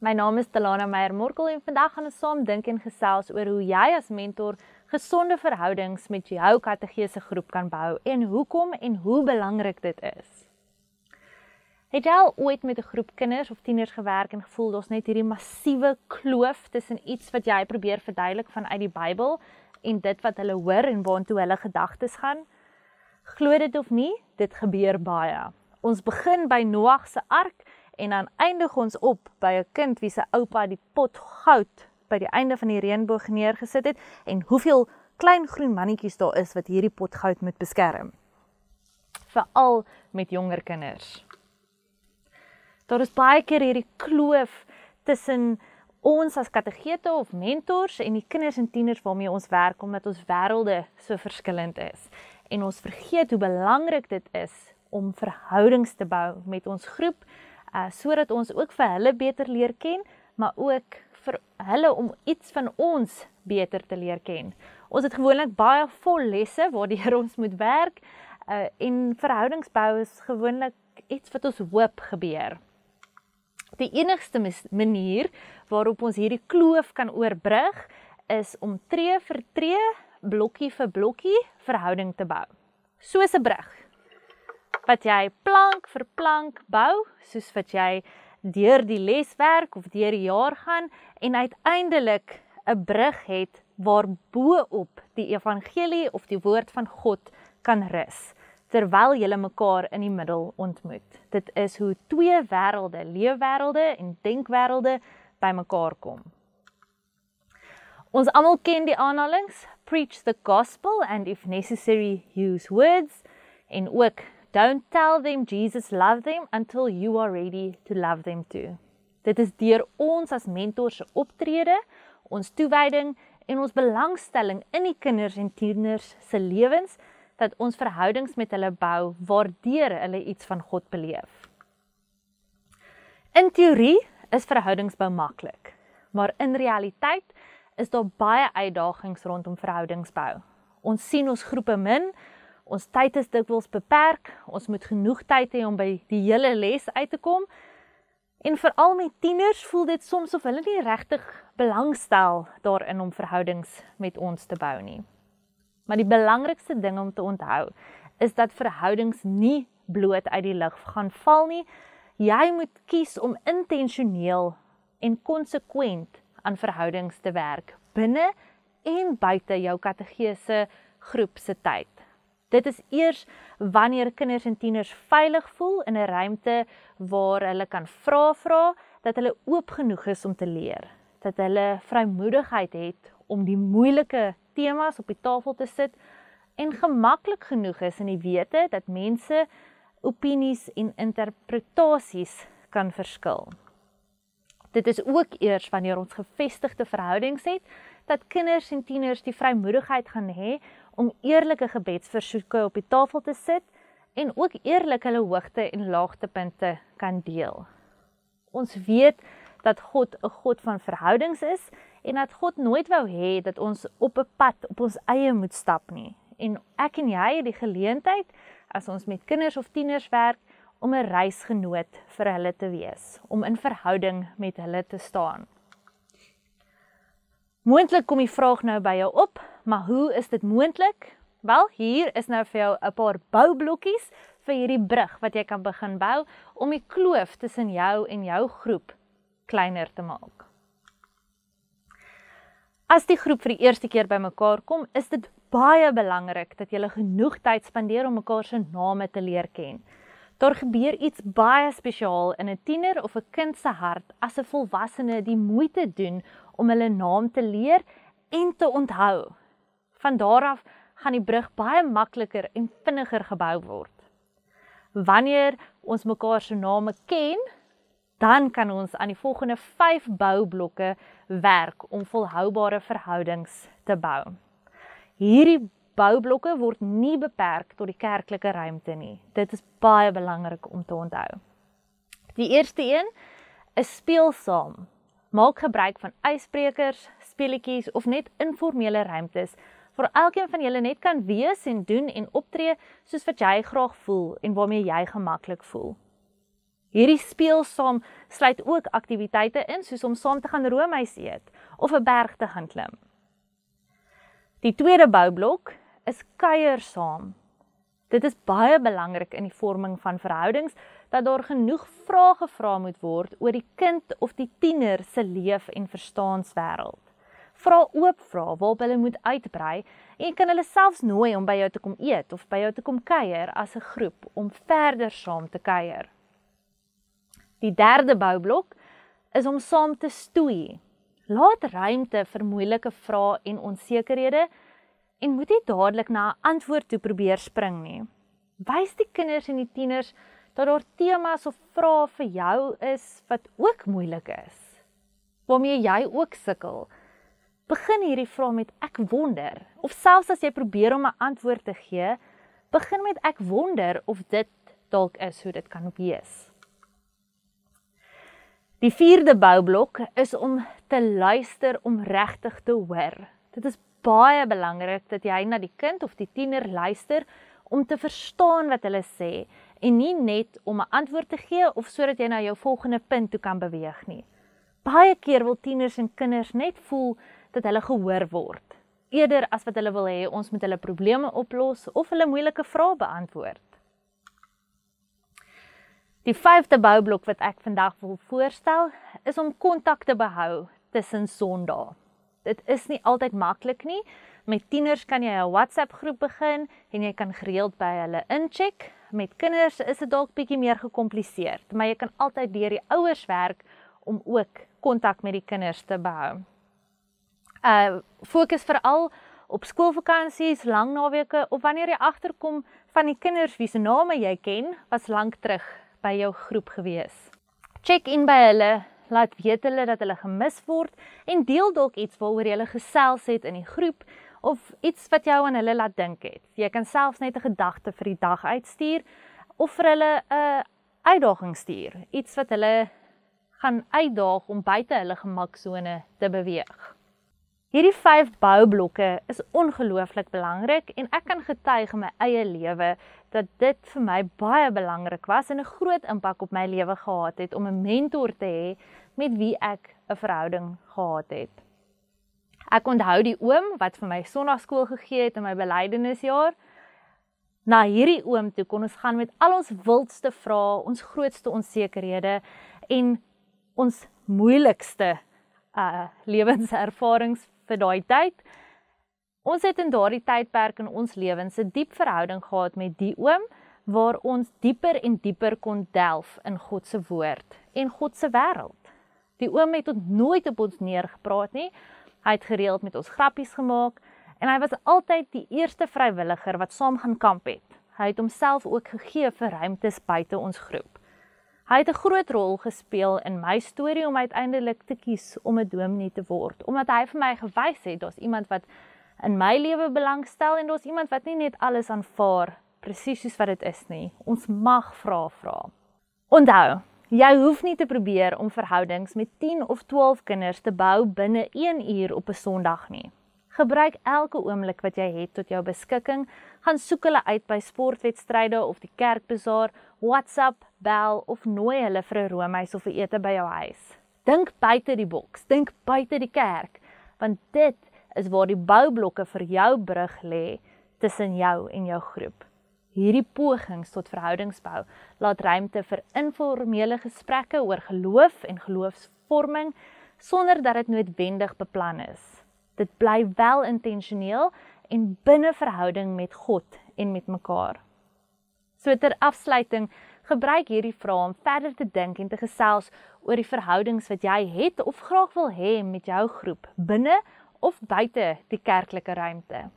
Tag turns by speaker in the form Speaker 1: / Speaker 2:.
Speaker 1: My naam is Delana Meyer-Morkel en vandag gaan ons saam dink en gesels oor hoe jy as mentor gesonde verhoudings met jou kategese groep kan bou en hoekom en hoe belangrik dit is. Het jy al ooit met 'n groep kinders of tieners gewerk en gevoel daar's net hierdie massiewe kloof tussen iets wat jy probeer verduidelik vanuit die Bybel en dit wat hulle hoor en waartoe hulle gedagtes gaan? Glo dit of nie, dit gebeur baie. Ons begin by Noag se ark en dan eindig ons op by 'n kind wie se oupa die pot goud by die einde van die reënboog neergesit het en hoeveel klein groen mannetjies daar is wat hierdie pot goud moet beskerm. Veral met jonger kinders. Daar is baie keer hierdie kloof tussen ons as kategete of mentors en die kinders en tieners waarmee ons werk, omdat ons wêrelde so verskillend is. En ons vergeet hoe belangrik dit is om verhoudings te bou met ons groep, sodat ons ook vir hulle beter leer ken, maar ook vir hulle om iets van ons beter te leer ken. Ons het gewoonlik baie vol lesse waardeur ons moet werk, en verhoudingsbou is gewoonlik iets wat ons hoop gebeur. Die enigste manier waarop ons hierdie kloof kan oorbrug, is om tree vir tree, blokkie vir blokkie, verhouding te bou. Soos 'n brug, wat jy plank vir plank bou, soos wat jy deur die leswerk of deur die jaar gaan, en uiteindelik 'n brug het waar bo-op die evangelie of die woord van God kan rus, terwyl julle mekaar in die middel ontmoet. Dit is hoe twee wêrelde, leefwêrelde en denkwêrelde bymekaar kom. Ons almal ken die aanhalings, preach the gospel and if necessary use words, en ook don't tell them Jesus loved them until you are ready to love them too. Dit is deur ons as mentors se optrede, ons toewyding en ons belangstelling in die kinders en tieners se lewens, dat ons verhoudings met hulle bou, waardeur hulle iets van God beleef. In teorie is verhoudingsbou maklik, maar in realiteit is daar baie uitdagings rondom verhoudingsbou. Ons sien ons groepe min, ons tyd is dikwels beperk, ons moet genoeg tyd hê om by die hele les uit te kom, en veral met tieners voel dit soms of hulle nie regtig belangstel daarin om verhoudings met ons te bou nie. Maar die belangrikste ding om te onthou, is dat verhoudings nie bloot uit die lug gaan val nie. Jy moet kies om intentioneel en konsekwent aan verhoudings te werk, binne en buite jou kategese groep se tyd. Dit is eers wanneer kinders en tieners veilig voel in 'n ruimte waar hulle kan vra, dat hulle oop genoeg is om te leer, dat hulle vrymoedigheid het om die moeilike temas op die tafel te sit en gemaklik genoeg is in die wete dat mense opinies en interpretasies kan verskil. Dit is ook eers wanneer ons gevestigde verhoudings het, dat kinders en tieners die vrymoedigheid gaan hê om eerlike gebedsversoeke op die tafel te sit en ook eerlik hulle hoogte en laagtepunte kan deel. Ons weet dat God 'n God van verhoudings is en dat God nooit wou hê dat ons op 'n pad op ons eie moet stap nie. En ek en jy het die geleentheid, as ons met kinders of tieners werk, om 'n reisgenoot vir hulle te wees, om in verhouding met hulle te staan. Moontlik kom die vraag nou by jou op, maar hoe is dit moontlik? Wel, hier is nou vir jou 'n paar boublokkies vir hierdie brug wat jy kan begin bou, om die kloof tussen jou en jou groep kleiner te maak. As die groep vir die eerste keer by mekaar kom, is dit baie belangrik dat jy genoeg tyd spandeer om mekaar se name te leer ken. Daar gebeur iets baie spesiaal in 'n tiener of 'n kind se hart as 'n volwassene die moeite doen om hulle naam te leer en te onthou. Van daar af gaan die brug baie makliker en vinniger gebou word. Wanneer ons mekaar se name ken, dan kan ons aan die volgende 5 boublokke werk om volhoubare verhoudings te bou. Hierdie boublokke word nie beperk tot die kerklike ruimte nie. Dit is baie belangrik om te onthou. Die eerste een is speel saam. Maak gebruik van ysbrekers, speletjies of net informele ruimtes waar elkeen van julle net kan wees en doen en optree soos wat jy graag voel en waarmee jy gemaklik voel. Hierdie speel saam sluit ook aktiwiteite in, soos om saam te gaan roomys eet of 'n berg te gaan klim. Die tweede boublok is kuier saam. Dit is baie belangrik in die vorming van verhoudings, dat daar genoeg vrae gevra moet word oor die kind of die tiener se leef- en verstaanswêreld. Vra oop vrae waarop hulle moet uitbrei en jy kan hulle selfs nooi om by jou te kom eet of by jou te kom kuier as 'n groep om verder saam te kuier. Die derde boublok is om saam te stoei. Laat ruimte vir moeilike vrae en onsekerhede en moet nie dadelik na 'n antwoord toe probeer spring nie. Wys die kinders en die tieners dat daar temas of vrae vir jou is wat ook moeilik is, waarmee jy ook sukkel. Begin hierdie vrae met ek wonder, of selfs as jy probeer om 'n antwoord te gee, begin met ek wonder of dit dalk is hoe dit kan wees. Die vierde boublok is om te luister om regtig te hoor. Dit is baie belangrik dat jy na die kind of die tiener luister om te verstaan wat hulle sê en nie net om 'n antwoord te gee of sodat jy na jou volgende punt toe kan beweeg nie. Baie keer wil tieners en kinders net voel dat hulle gehoor word, eerder as wat hulle wil hê ons moet hulle probleme oplos of hulle moeilike vrae beantwoord. Die vyfde boublok wat ek vandag wil voorstel, is om kontak te behou tussen sondae. Dit is nie altyd maklik nie. Met tieners kan jy 'n WhatsApp groep begin en jy kan gereeld by hulle incheck. Met kinders is dit dalk bietjie meer gekompliseerd, maar jy kan altyd deur die ouers werk om ook kontak met die kinders te behou. Fokus veral op skoolvakansies, lang naweke of wanneer jy agterkom van die kinders wie se name jy ken, was lank terug by jou groep gewees. Check in by hulle, laat weet hulle dat hulle gemis word en deel dalk iets waaroor jy gesels het in die groep of iets wat jou aan hulle laat dink het. Jy kan selfs net 'n gedagte vir die dag uitstuur of vir hulle 'n uitdaging stuur, iets wat hulle gaan uitdaag om buite hulle gemaksone te beweeg. Hierdie 5 boublokke is ongelooflik belangrik en ek kan getuig in my eie lewe dat dit vir my baie belangrik was en 'n groot impak op my lewe gehad het om 'n mentor te hê met wie ek 'n verhouding gehad het. Ek onthou die oom wat vir my sonnaarskool gegee het in my belydenisjaar. Na hierdie oom toe kon ons gaan met al ons wildste vrae, ons grootste onsekerhede en ons moeilikste lewenservarings vir daai tyd. Ons het in daardie tydperk in ons lewens 'n diep verhouding gehad met die oom, waar ons dieper en dieper kon delf in God se woord en God se wêreld. Die oom het nooit op ons neergepraat nie, hy het gereeld met ons grappies gemaak, en hy was altyd die eerste vrywilliger wat saam gaan kamp het. Hy het homself ook gegee vir ruimtes buite ons groep. Hy het 'n groot rol gespeel in my storie om uiteindelik te kies om 'n dominee te word, omdat hy vir my gewys het, daar's iemand wat in my lewe belangstel en daar's iemand wat nie net alles aanvaar presies soos wat dit is nie. Ons mag vra. Onthou, jy hoef nie te probeer om verhoudings met 10 of 12 kinders te bou binne 1 uur op 'n Sondag nie. Gebruik elke oomblik wat jy het tot jou beskikking, gaan soek hulle uit by sportwedstryde of die kerkbazaar, WhatsApp, bel of nooi hulle vir 'n roomys of 'n ete by jou huis. Dink buite die boks, dink buite die kerk, want dit is waar die boublokke vir jou brug lê tussen jou en jou groep. Hierdie pogings tot verhoudingsbou laat ruimte vir informele gesprekke oor geloof en geloofsvorming sonder dat dit noodwendig beplan is. Dit bly wel intentioneel en binne verhouding met God en met mekaar. So ter afsluiting, gebruik hierdie vrae om verder te dink en te gesels oor die verhoudings wat jy het of graag wil hê met jou groep, binne of buite die kerklike ruimte.